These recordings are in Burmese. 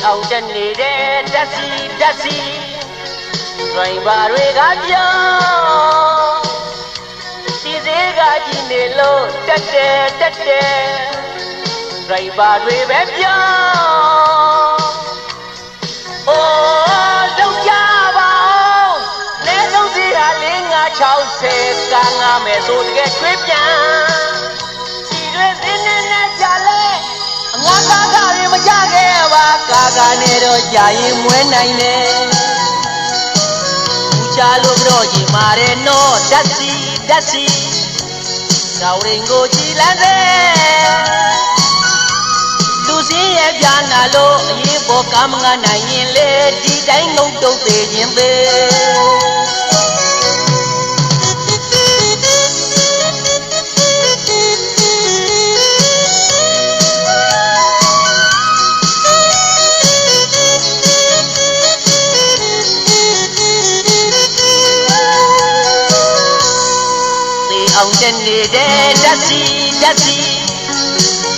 အောင်တက်နေတဲ့တက်စီဒရိုင်ဘာတွေကပြောင်းစီစေးကကြည့်နေလို့တက်တယ်ဒရိုင်ဘာတွေပဲပြောင်းအိုးလုံးကြပါအောင်လဲဆုံးစီဟာ560ကားငါမယ်ဆိုတကယ်ကျွေးပြန်စီတွေစင်းနေကြလဲငါကားတွေမကြခဲ့ပါကာနဲ့တော့ကြာရင်မွဲနိုင်တယ်ဦးချလို့ပြောကြည့်မာတယ်နော်ဓာတ်စီတော်ရင်ကိုကြည်လန်းစေလူစင်းရဲ့ပြာနာလို့အရေးပေါ်ကမငါနိုင်ရင်လေဒီတိုင်းငုံတုတ်သေးခြင်းပဲအောင်တက်နေတဲ့ဓာတ်စီဒ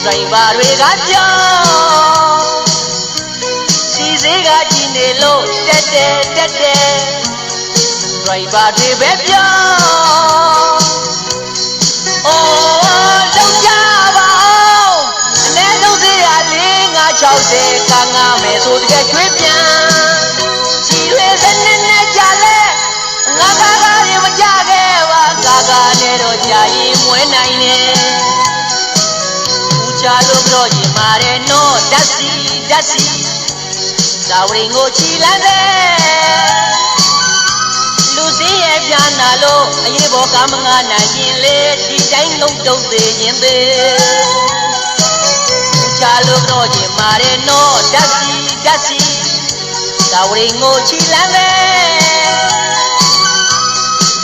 ရိုင်ဘာတွေကပြောင်းစီစေးကကြည့်နေလို့တက်တယ်ဒရိုင်ဘာတွေပဲပြောင်းအိုးလုံးကြပါအောင်အနည်းဆုံးစေးရ560ကားငါမယ်ဆိုတကယ်ကျွေးပြန်ချီရွေးစနေနဲ့ကြလဲငါကားတွေမကြခဲ့ပါကာနဲ့တော့ကြာရင်မွဲနိုင်တယ်ဦးချလို့ပြောရင်မာတယ်နော်ဓာတ်စီတော်ရင်ကိုချီလန်းစေလူစင်းရဲ့ပြာနာလို့အရေးပေါ်ကမငါနိုင်ရင်လေဒီတိုင်းငုံတုံသေးခြင်းပဲဦးချလို့ပြောရင်မာတယ်နော်ဓာတ်စီတော်ရင်ကိုချီလန်းစေ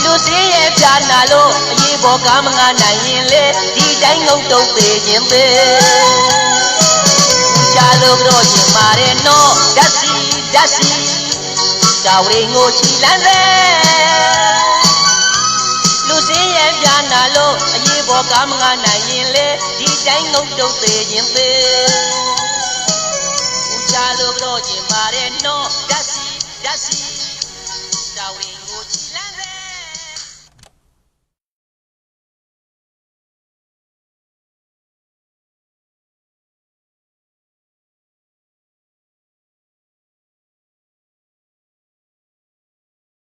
လူစင်းရဲ့ပြာနာလို့အရေးပေါ်ကမငါနိုင်ရင်လေဒီတိုင်းငုံတုံသေးခြင်းပဲချလို့ပြောရင်မာတယ်နော်ဓာတ်စီတော်ရင်ကိုချီလန်းစေလူစင်းရဲ့ပြာနာလို့အရေးပေါ်ကမငါနိုင်ရင်လေဒီတိုင်းငုံတုံသေးခြင်းပဲချလို့ပြောရင်မာတယ်နော်ဓာတ်စီ